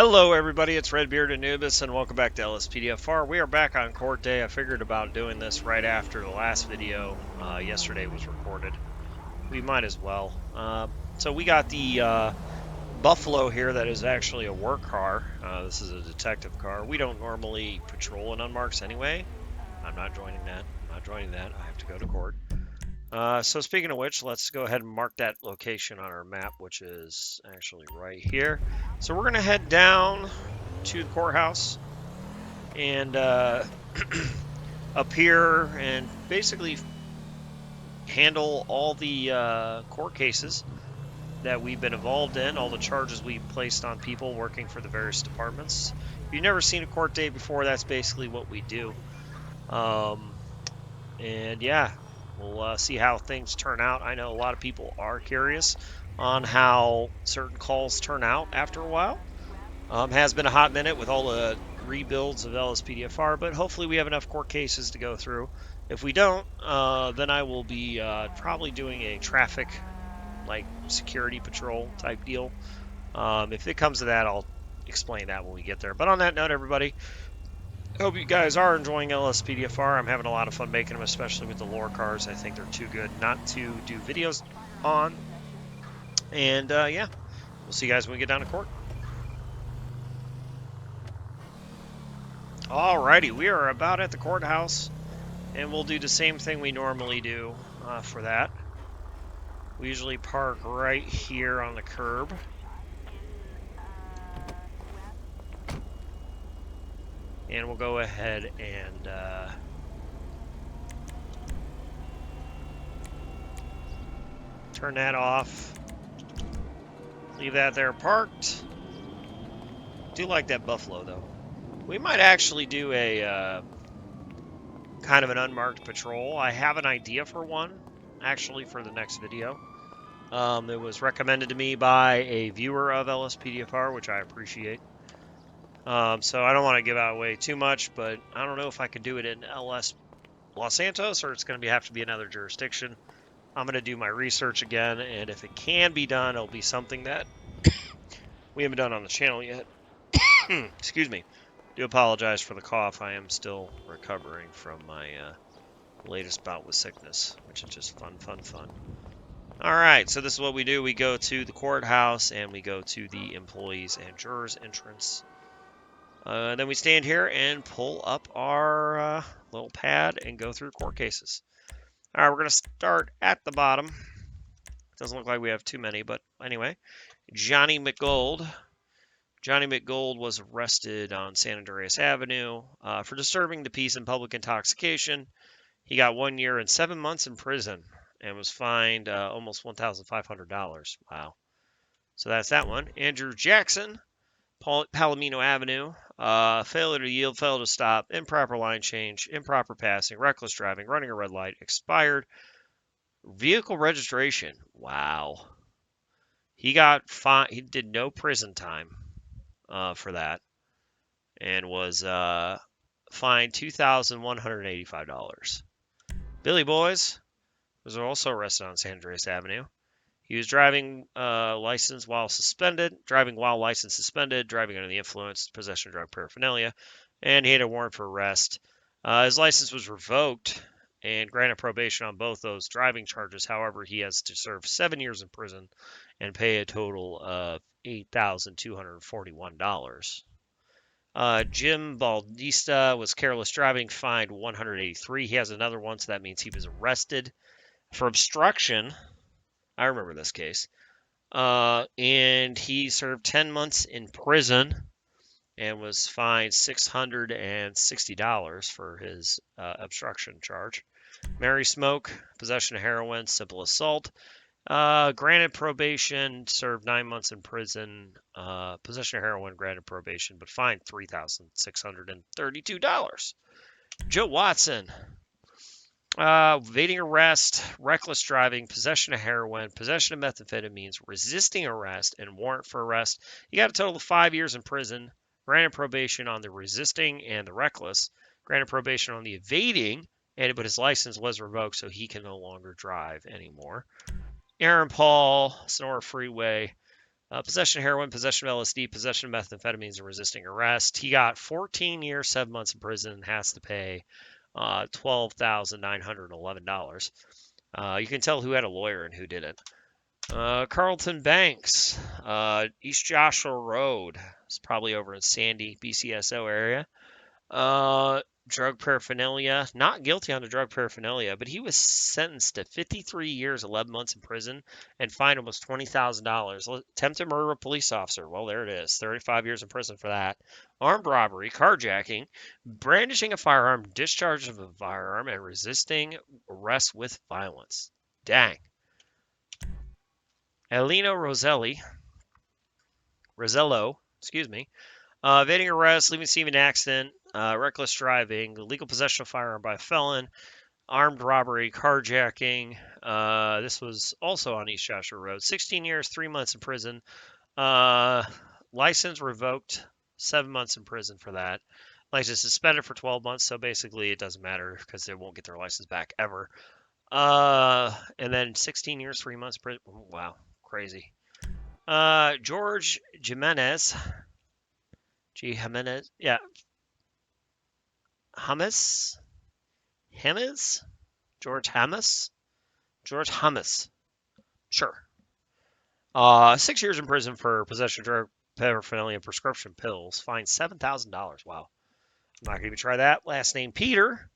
Hello everybody, it's Redbeard Anubis and welcome back to LSPDFR. We are back on court day. I figured about doing this right after the last video yesterday was recorded. We might as well. So we got the Buffalo here that is actually a work car. This is a detective car. We don't normally patrol in unmarks anyway. I'm not joining that. I'm not joining that. I have to go to court. So speaking of which, let's go ahead and mark that location on our map, which is actually right here. So we're going to head down to the courthouse and up here and basically handle all the court cases that we've been involved in, all the charges we placed on people working for the various departments. If you've never seen a court day before, that's basically what we do. And yeah, we'll see how things turn out. I know a lot of people are curious on how certain calls turn out after a while. Has been a hot minute with all the rebuilds of LSPDFR, but hopefully we have enough court cases to go through. If we don't, then I will be probably doing a traffic like security patrol type deal. If it comes to that, I'll explain that when we get there. But on that note, everybody, hope you guys are enjoying LSPDFR. I'm having a lot of fun making them, especially with the lore cars. I think they're too good not to do videos on. And yeah, we'll see you guys when we get down to court. Alrighty, we are about at the courthouse, and we'll do the same thing we normally do for that. We usually park right here on the curb. And we'll go ahead and turn that off. Leave that there parked. Do like that Buffalo, though. We might actually do a kind of an unmarked patrol. I have an idea for one, actually, for the next video. It was recommended to me by a viewer of LSPDFR, which I appreciate. So I don't want to give out away too much, but I don't know if I can do it in Los Santos or it's going to have to be another jurisdiction. I'm going to do my research again, and if it can be done, it'll be something that we haven't done on the channel yet. Excuse me. Do apologize for the cough. I am still recovering from my latest bout with sickness, which is just fun. All right, so this is what we do. We go to the courthouse, and we go to the employees and jurors entrance. Then we stand here and pull up our little pad and go through court cases. All right, we're going to start at the bottom. Doesn't look like we have too many, but anyway. Johnny McGold. Johnny McGold was arrested on San Andreas Avenue for disturbing the peace and public intoxication. He got 1 year and 7 months in prison and was fined almost $1,500. Wow. So that's that one. Andrew Jackson, Palomino Avenue. Failure to yield, failure to stop, improper line change, improper passing, reckless driving, running a red light, expired vehicle registration. Wow. He got fined. He did no prison time for that and was fined $2,185. Billy Boys was also arrested on San Andreas Avenue. He was driving license while suspended, driving while license suspended, driving under the influence, possession of drug paraphernalia, and he had a warrant for arrest. His license was revoked and granted probation on both those driving charges. However, he has to serve 7 years in prison and pay a total of $8,241. Jim Bautista was careless driving, fined $183. He has another one, so that means he was arrested for obstruction. I remember this case. And he served 10 months in prison and was fined $660 for his obstruction charge. Mary Smoke, possession of heroin, simple assault. Granted probation, served 9 months in prison. Possession of heroin, granted probation, but fined $3,632. Joe Watson. Evading arrest, reckless driving, possession of heroin, possession of methamphetamines, resisting arrest, and warrant for arrest. He got a total of 5 years in prison, granted probation on the resisting and the reckless, granted probation on the evading, but his license was revoked, so he can no longer drive anymore. Aaron Paul, Sonora Freeway, Possession of heroin, possession of LSD, possession of methamphetamines, and resisting arrest. He got 14 years, 7 months in prison, and has to pay $12,911. You can tell who had a lawyer and who didn't. Carlton Banks, East Joshua Road. It's probably over in Sandy, BCSO area. Drug paraphernalia. Not guilty on the drug paraphernalia, but he was sentenced to 53 years, 11 months in prison, and fined almost $20,000. Attempted murder of a police officer. Well, there it is. 35 years in prison for that. Armed robbery, carjacking, brandishing a firearm, discharge of a firearm, and resisting arrest with violence. Dang. Elino Rosello, excuse me, evading arrest, leaving scene of an accident, reckless driving, illegal possession of firearm by a felon, armed robbery, carjacking. This was also on East Joshua Road. 16 years, 3 months in prison. License revoked, 7 months in prison for that. License suspended for 12 months, so basically it doesn't matter because they won't get their license back ever. And then 16 years, 3 months in prison. Wow, crazy. George Jimenez. Yeah. George Hummus. Sure. 6 years in prison for possession of drug paraphernalia and prescription pills. Fined $7,000. Wow. I'm not going to even try that. Last name Peter.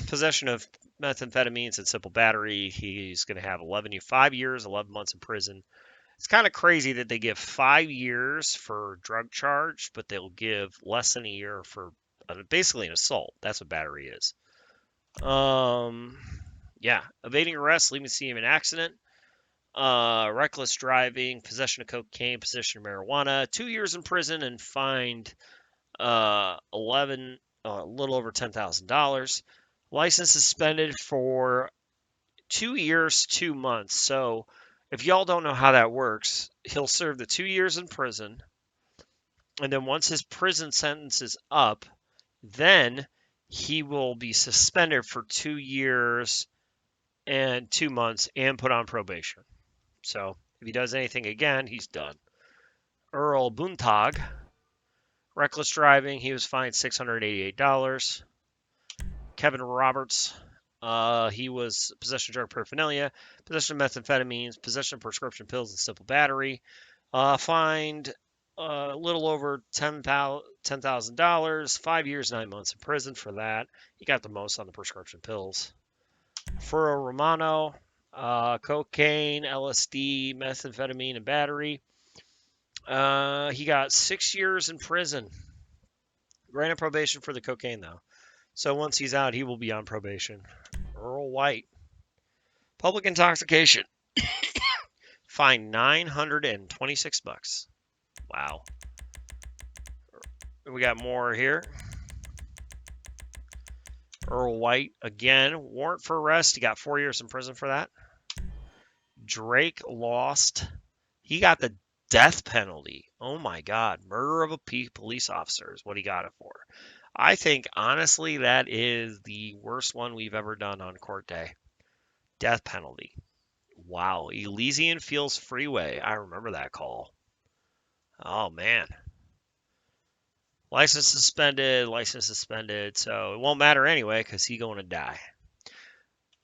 Possession of methamphetamines and simple battery. He's going to have 5 years, 11 months in prison. It's kind of crazy that they give 5 years for drug charge, but they'll give less than a year for basically an assault. That's what battery is. Yeah, evading arrest, leaving the scene of an accident, reckless driving, possession of cocaine, possession of marijuana, 2 years in prison and fined a little over $10,000. License suspended for 2 years, 2 months. So if y'all don't know how that works, he'll serve the 2 years in prison, and then once his prison sentence is up, then he will be suspended for 2 years and 2 months and put on probation. So if he does anything again, he's done. Earl Buntag, reckless driving, he was fined $688. Kevin Roberts, he was possession of drug paraphernalia, possession of methamphetamines, possession of prescription pills, and simple battery. Fined a little over $10,000, 5 years, 9 months in prison for that. He got the most on the prescription pills. Furo Romano, cocaine, LSD, methamphetamine, and battery. He got 6 years in prison. Granted probation for the cocaine, though. So once he's out, he will be on probation. Earl White. Public intoxication. Fined $926. Wow. We got more here. Earl White, again, warrant for arrest. He got 4 years in prison for that. Drake lost. He got the death penalty. Oh my God. Murder of a police officer is what he got it for. I think, honestly, that is the worst one we've ever done on court day. Death penalty. Wow. Elysian Fields Freeway. I remember that call. Oh, man. License suspended. So it won't matter anyway because he's going to die.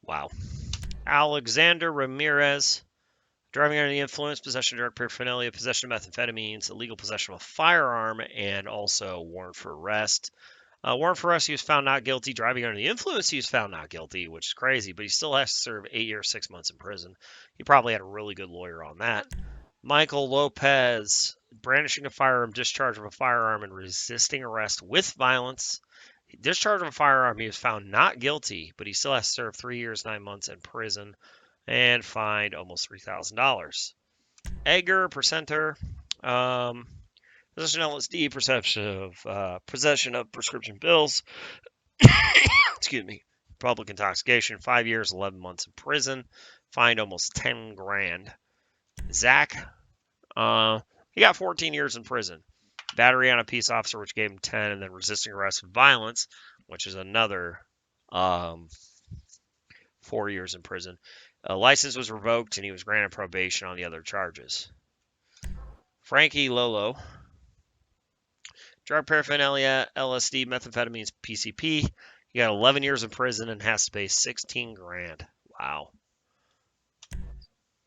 Wow. Alexander Ramirez. Driving under the influence, possession of drug paraphernalia, possession of methamphetamines, illegal possession of a firearm, and also warrant for arrest. Warrant for arrest, he was found not guilty. Driving under the influence, he was found not guilty, which is crazy, but he still has to serve 8 years, 6 months in prison. He probably had a really good lawyer on that. Michael Lopez, brandishing a firearm, discharge of a firearm, and resisting arrest with violence. Discharge of a firearm, he was found not guilty, but he still has to serve 3 years, 9 months in prison and fined almost $3,000. Edgar Presenter, possession of LSD, possession of prescription pills, excuse me, public intoxication, 5 years, 11 months in prison, fined almost 10 grand. Zach, he got 14 years in prison. Battery on a peace officer, which gave him 10, and then resisting arrest with violence, which is another 4 years in prison. License was revoked, and he was granted probation on the other charges. Frankie Lolo. Drug paraphernalia, LSD, methamphetamines, PCP. He got 11 years in prison and has to pay 16 grand. Wow.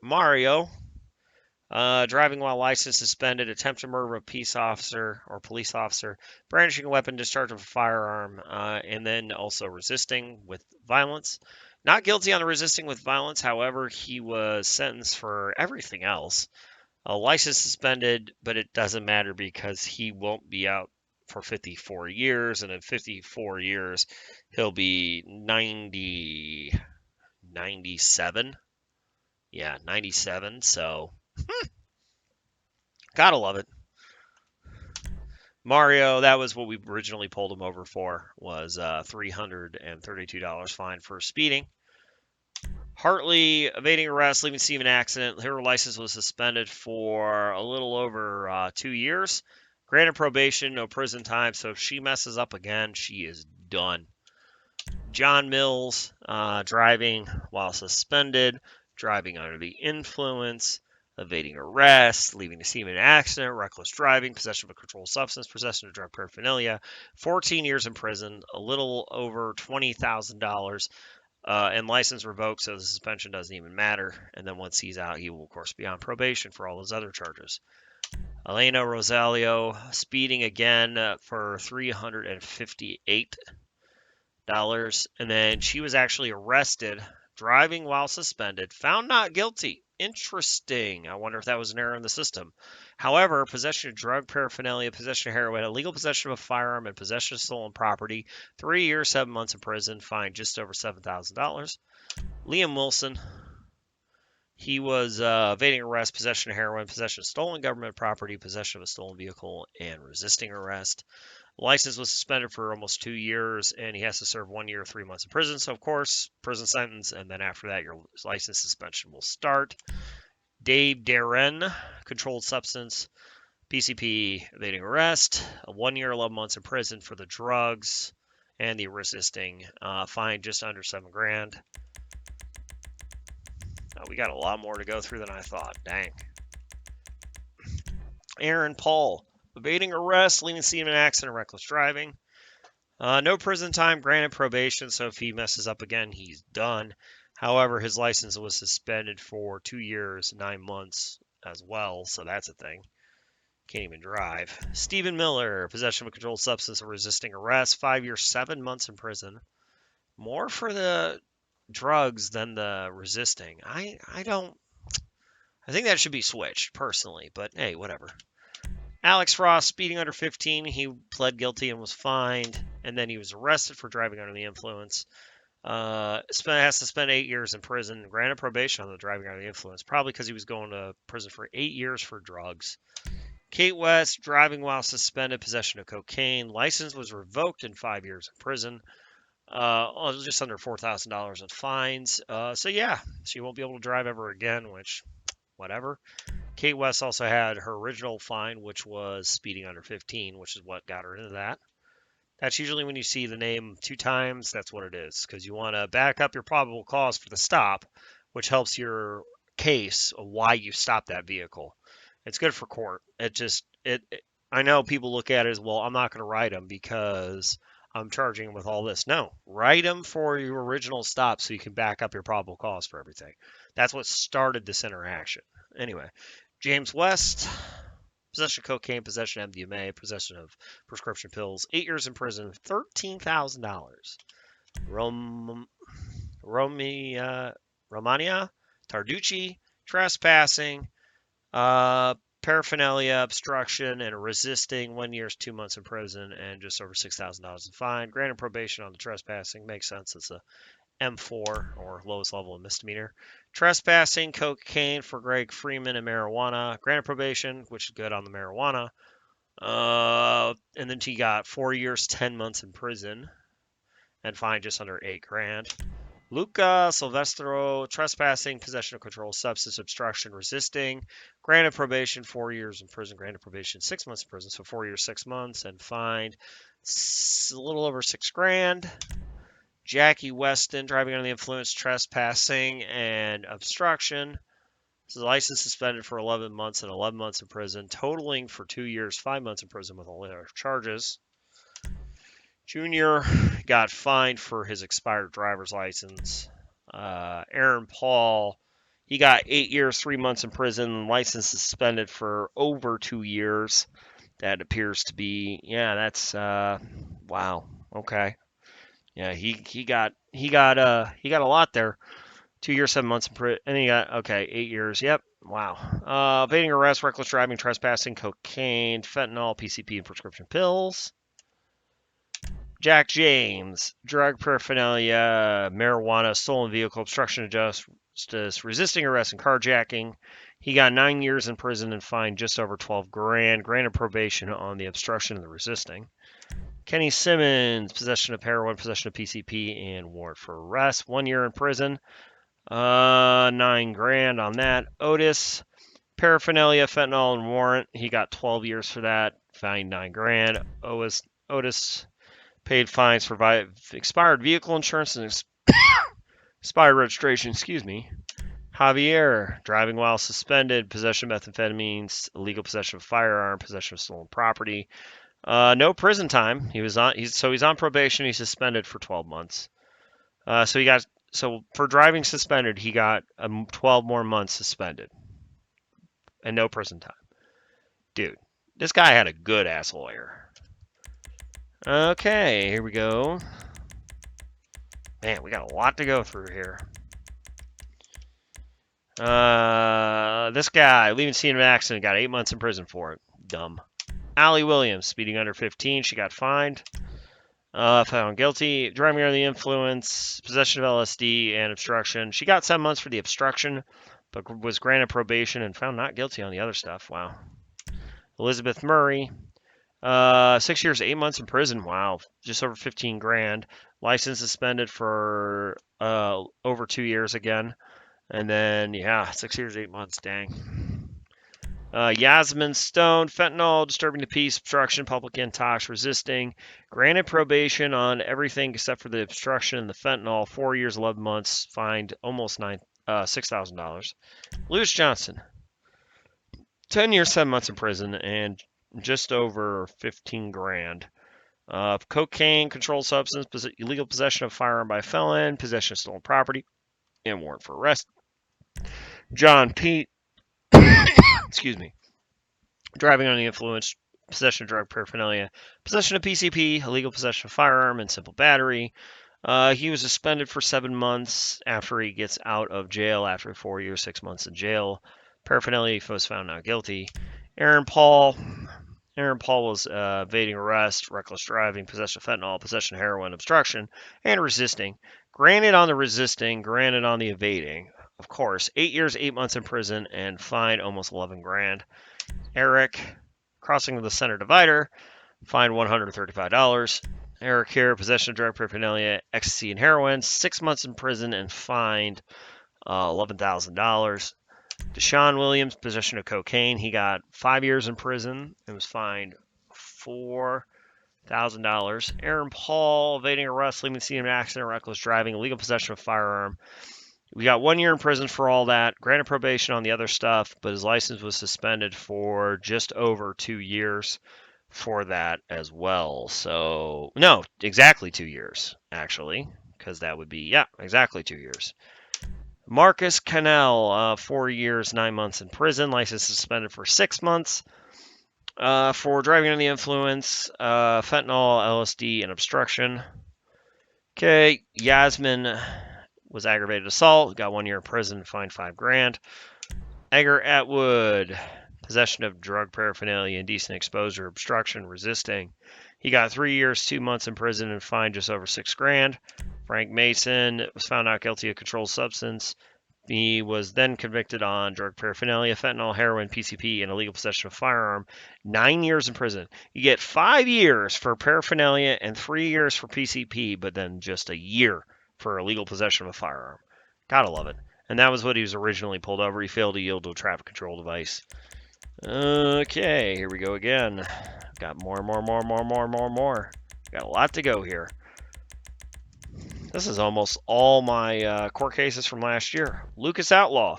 Mario. Driving while license suspended, attempted murder of a peace officer or police officer, brandishing a weapon, discharge of a firearm, and then also resisting with violence. Not guilty on the resisting with violence, however, he was sentenced for everything else. A license suspended, but it doesn't matter because he won't be out for 54 years, and in 54 years, he'll be 97. Yeah, 97, so gotta love it. Mario, that was what we originally pulled him over for, was $332 fine for speeding. Hartley, evading arrest, leaving scene of an accident. Her license was suspended for a little over 2 years. Granted probation, no prison time, so if she messes up again, she is done. John Mills, driving while suspended, driving under the influence, evading arrest, leaving the scene of an accident, reckless driving, possession of a controlled substance, possession of drug paraphernalia, 14 years in prison, a little over $20,000, and license revoked, so the suspension doesn't even matter. And then once he's out, he will, of course, be on probation for all those other charges. Elena Rosalio, speeding again for $358. And then she was actually arrested, driving while suspended, found not guilty. Interesting. I wonder if that was an error in the system. However, possession of drug paraphernalia, possession of heroin, illegal possession of a firearm, and possession of stolen property, 3 years, 7 months in prison, fined just over $7,000. Liam Wilson, he was evading arrest, possession of heroin, possession of stolen government property, possession of a stolen vehicle, and resisting arrest. License was suspended for almost 2 years, and he has to serve 1 year, 3 months in prison. So, of course, prison sentence, and then after that, your license suspension will start. Dave Darren, controlled substance, PCP, evading arrest, a 1 year, 11 months in prison for the drugs and the resisting. Fine just under 7 grand. We got a lot more to go through than I thought. Dang. Aaron Paul, evading arrest, leaving scene of an accident, reckless driving. No prison time, granted probation, so if he messes up again, he's done. However, his license was suspended for 2 years, 9 months as well, so that's a thing. Can't even drive. Stephen Miller, possession of a controlled substance and resisting arrest, 5 years, 7 months in prison. More for the drugs than the resisting. I think that should be switched, personally, but hey, whatever. Alex Frost, speeding under 15, he pled guilty and was fined, and then he was arrested for driving under the influence. Has to spend 8 years in prison, granted probation on the driving under the influence, probably because he was going to prison for 8 years for drugs. Kate West, driving while suspended, possession of cocaine, license was revoked in 5 years in prison. Just under $4,000 in fines. So yeah, she won't be able to drive ever again, which, whatever. Kate West also had her original fine, which was speeding under 15, which is what got her into that. That's usually when you see the name 2 times, that's what it is, because you want to back up your probable cause for the stop, which helps your case of why you stopped that vehicle. It's good for court. I know people look at it as, well, I'm not going to write them because I'm charging him with all this. No, write them for your original stop so you can back up your probable cause for everything. That's what started this interaction. Anyway, James West, possession of cocaine, possession of MDMA, possession of prescription pills, 8 years in prison, $13,000. Romania Tarducci, trespassing, paraphernalia, obstruction, and resisting, 1 year, 2 months in prison, and just over $6,000 in fine. Granted probation on the trespassing. Makes sense. It's a M4, or lowest level of misdemeanor. Trespassing, cocaine for Greg Freeman, and marijuana. Granted probation, which is good on the marijuana. And then he got 4 years, 10 months in prison, and fined just under 8 grand. Luca Silvestro, trespassing, possession of controlled substance, obstruction, resisting. Granted probation, 4 years in prison. Granted probation, 6 months in prison. So 4 years, 6 months, and fined a little over 6 grand. Jackie Weston, driving under the influence, trespassing, and obstruction. His license suspended for 11 months and 11 months in prison, totaling for 2 years, 5 months in prison with all other charges. Junior got fined for his expired driver's license. Aaron Paul, he got 8 years, 3 months in prison, license suspended for over 2 years. That appears to be, yeah, that's wow. Okay. Yeah, he got a lot there. 2 years, 7 months in prison, and he got, okay, 8 years. Yep. Wow. Evading arrest, reckless driving, trespassing, cocaine, fentanyl, PCP, and prescription pills. Jack James, drug paraphernalia, marijuana, stolen vehicle, obstruction of justice, resisting arrest, and carjacking. He got 9 years in prison and fined just over 12 grand. Granted probation on the obstruction and the resisting. Kenny Simmons, possession of heroin, possession of PCP, and warrant for arrest. 1 year in prison. 9 grand on that. Otis, paraphernalia, fentanyl, and warrant. He got 12 years for that. Fined 9 grand. Otis paid fines for expired vehicle insurance and expired registration. Javier, driving while suspended, possession of methamphetamines, illegal possession of firearm, possession of stolen property. No prison time. He's on probation. He's suspended for 12 months. So for driving suspended, he got 12 more months suspended and no prison time. Dude, this guy had a good ass lawyer. Okay, here we go. Man, we got a lot to go through here. This guy, leaving scene of an accident, got 8 months in prison for it. Dumb. Allie Williams, speeding under 15, she got fined. Found guilty. Driving under the influence, possession of LSD, and obstruction. She got 7 months for the obstruction, but was granted probation and found not guilty on the other stuff. Wow. Elizabeth Murray, 6 years, 8 months in prison. Wow. Just over 15 grand. License suspended for over 2 years again. And then, yeah, 6 years, 8 months. Dang. Yasmin Stone, fentanyl, disturbing the peace, obstruction, public intox, resisting. Granted probation on everything except for the obstruction and the fentanyl. 4 years, 11 months. Fined almost $6,000. Lewis Johnson, 10 years, 7 months in prison, and just over 15 grand. Cocaine, controlled substance, illegal possession of firearm by a felon, possession of stolen property, and warrant for arrest. John Pete, excuse me, driving under the influence, possession of drug paraphernalia, possession of PCP, illegal possession of firearm, and simple battery. He was suspended for 7 months after he gets out of jail after 4 years, 6 months in jail. Paraphernalia, he was found not guilty. Aaron Paul was evading arrest, reckless driving, possession of fentanyl, possession of heroin, obstruction, and resisting. Granted on the resisting, granted on the evading. Of course, 8 years, 8 months in prison, and fined almost 11 grand. Eric, crossing the center divider, fined $135. Eric here, possession of drug paraphernalia, ecstasy, and heroin, 6 months in prison, and fined $11,000. Deshaun Williams, possession of cocaine, he got 5 years in prison and was fined $4,000. Aaron Paul, evading arrest, leaving the scene of an accident, reckless driving, illegal possession of firearm. We got 1 year in prison for all that, granted probation on the other stuff, but his license was suspended for just over 2 years for that as well. So, no, exactly 2 years, actually, because that would be, yeah, exactly 2 years. Marcus Cannell, 4 years, 9 months in prison, license suspended for 6 months for driving under the influence, fentanyl, LSD, and obstruction. Okay, Yasmin was aggravated assault, got 1 year in prison, fined 5 grand. Edgar Atwood, possession of drug paraphernalia, indecent exposure, obstruction, resisting. He got 3 years, 2 months in prison and fined just over 6 grand. Frank Mason was found not guilty of controlled substance. He was then convicted on drug paraphernalia, fentanyl, heroin, PCP, and illegal possession of firearm. 9 years in prison. You get 5 years for paraphernalia and 3 years for PCP, but then just a year for illegal possession of a firearm. Gotta love it. And that was what he was originally pulled over. He failed to yield to a traffic control device. Okay, here we go again. Got more. Got a lot to go here. This is almost all my court cases from last year. Lucas Outlaw.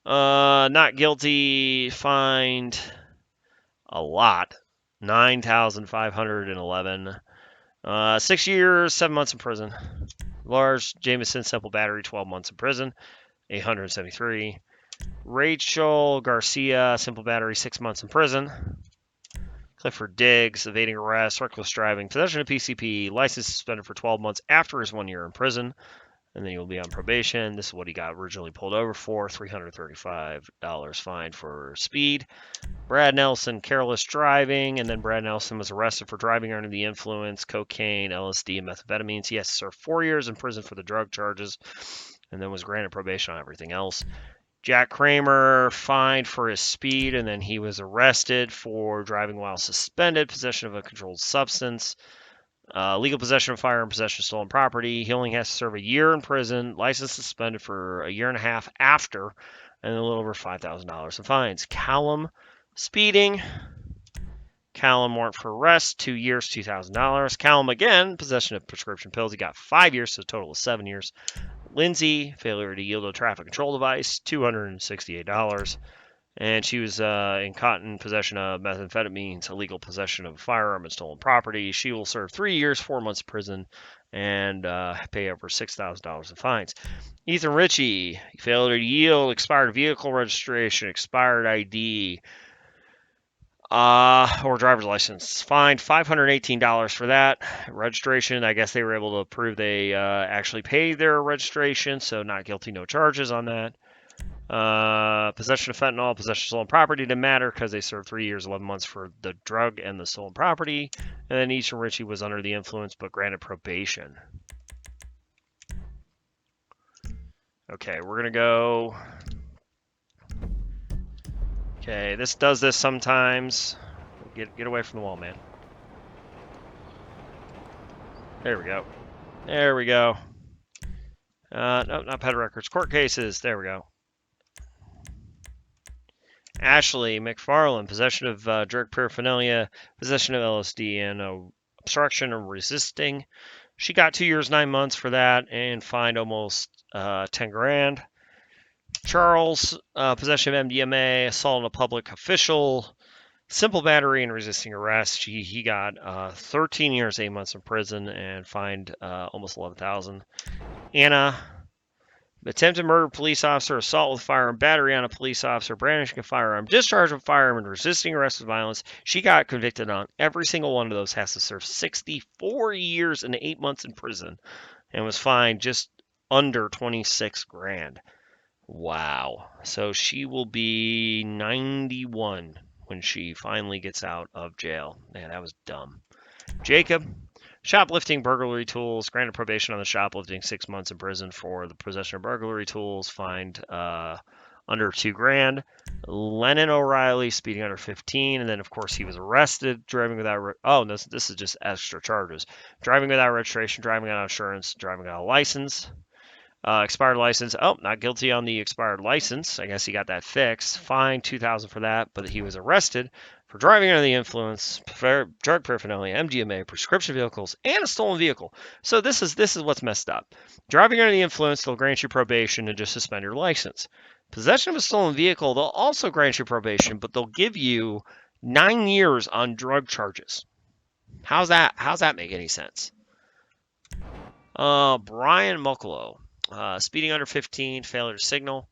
Not guilty, fined a lot. 9,511. 6 years, 7 months in prison. Lars Jameson, simple battery, 12 months in prison. 873. Rachel Garcia, simple battery, 6 months in prison. Clifford Diggs, evading arrest, reckless driving, possession of PCP, license suspended for 12 months after his 1 year in prison, and then he will be on probation. This is what he got originally pulled over for, $335 fine for speed. Brad Nelson, careless driving, and then Brad Nelson was arrested for driving under the influence, cocaine, LSD, and methamphetamines. He has to serve 4 years in prison for the drug charges, and then was granted probation on everything else. Jack Kramer fined for his speed, and then he was arrested for driving while suspended, possession of a controlled substance, legal possession of firearm, possession of stolen property. He only has to serve a year in prison, license suspended for a year and a half after, and a little over $5,000 in fines. Callum, speeding. Callum, warrant for arrest, 2 years, $2,000. Callum, again, possession of prescription pills. He got 5 years, so a total of 7 years. Lindsay, failure to yield a traffic control device, $268. And she was in cotton possession of methamphetamines, illegal possession of a firearm, and stolen property. She will serve 3 years, 4 months in prison, and pay over $6,000 in fines. Ethan Ritchie, failure to yield, expired vehicle registration, expired ID, or driver's license. Fined $518 for that. Registration, I guess they were able to prove they actually paid their registration, so not guilty, no charges on that. Possession of fentanyl, possession of stolen property didn't matter because they served 3 years, 11 months for the drug and the stolen property. And then Ethan Ritchie was under the influence but granted probation. Okay, we're going to go. Okay, this does this sometimes. Get away from the wall, man. There we go. There we go. No, not pet records. Court cases. There we go. Ashley McFarland, possession of drug paraphernalia, possession of LSD, and obstruction of resisting. She got 2 years, 9 months for that and fined almost 10 grand. Charles, possession of MDMA, assault on a public official, simple battery and resisting arrest. He got 13 years, 8 months in prison and fined almost 11,000. Anna, attempted murder of police officer, assault with firearm, battery on a police officer, brandishing a firearm, discharge of a firearm, and resisting arrest with violence. She got convicted on every single one of those, has to serve 64 years and 8 months in prison, and was fined just under 26 grand. Wow. So she will be 91 when she finally gets out of jail. Man, that was dumb. Jacob, shoplifting burglary tools, granted probation on the shoplifting, 6 months in prison for the possession of burglary tools, fined under 2 grand. Lennon O'Reilly, speeding under 15, and then of course he was arrested, driving without. Oh, no, this is just extra charges: driving without registration, driving without insurance, driving without a license. Expired license. Oh, not guilty on the expired license. I guess he got that fixed. Fine, $2,000 for that. But he was arrested for driving under the influence, drug paraphernalia, MDMA, prescription vehicles, and a stolen vehicle. So this is what's messed up. Driving under the influence, they'll grant you probation and just suspend your license. Possession of a stolen vehicle, they'll also grant you probation, but they'll give you 9 years on drug charges. How's that make any sense? Brian Mucklow. Speeding under 15, failure to signal,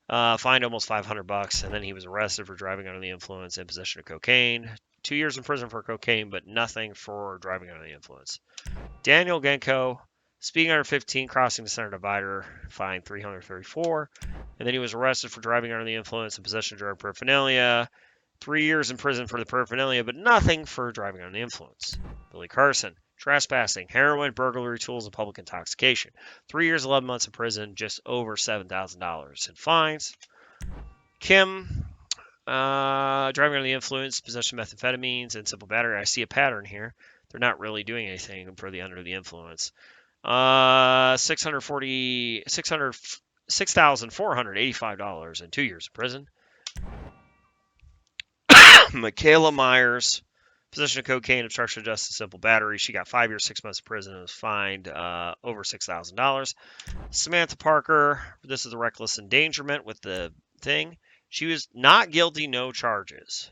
fined almost $500, and then he was arrested for driving under the influence and possession of cocaine. 2 years in prison for cocaine, but nothing for driving under the influence. Daniel Genko, speeding under 15, crossing the center divider, fined $334, and then he was arrested for driving under the influence and possession of drug paraphernalia. 3 years in prison for the paraphernalia, but nothing for driving under the influence. Billy Carson, trespassing, heroin, burglary tools, and public intoxication. 3 years, 11 months in prison, just over $7,000 in fines. Kim, driving under the influence, possession of methamphetamines, and simple battery. I see a pattern here. They're not really doing anything for the under the influence. $6,485 and 2 years in prison. Michaela Myers, possession of cocaine, obstruction of justice, simple battery. She got 5 years, 6 months in prison and was fined over $6,000. Samantha Parker, this is the reckless endangerment with the thing. She was not guilty, no charges.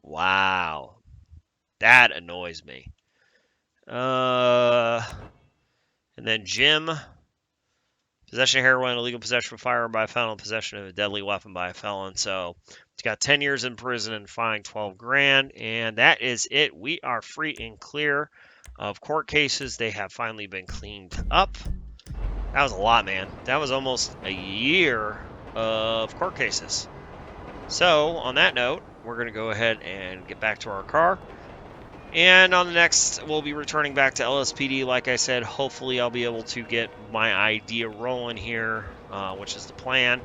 Wow. That annoys me. And then Jim, possession of heroin, illegal possession of a firearm by a felon, possession of a deadly weapon by a felon. So he's got 10 years in prison and fined 12 grand. And that is it. We are free and clear of court cases. They have finally been cleaned up. That was a lot, man. That was almost a year of court cases. So on that note, we're going to go ahead and get back to our car. And on the next, we'll be returning back to LSPD. Like I said, hopefully I'll be able to get my idea rolling here, which is the plan.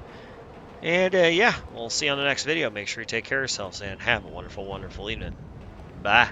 And yeah, we'll see you on the next video. Make sure you take care of yourselves and have a wonderful, wonderful evening. Bye.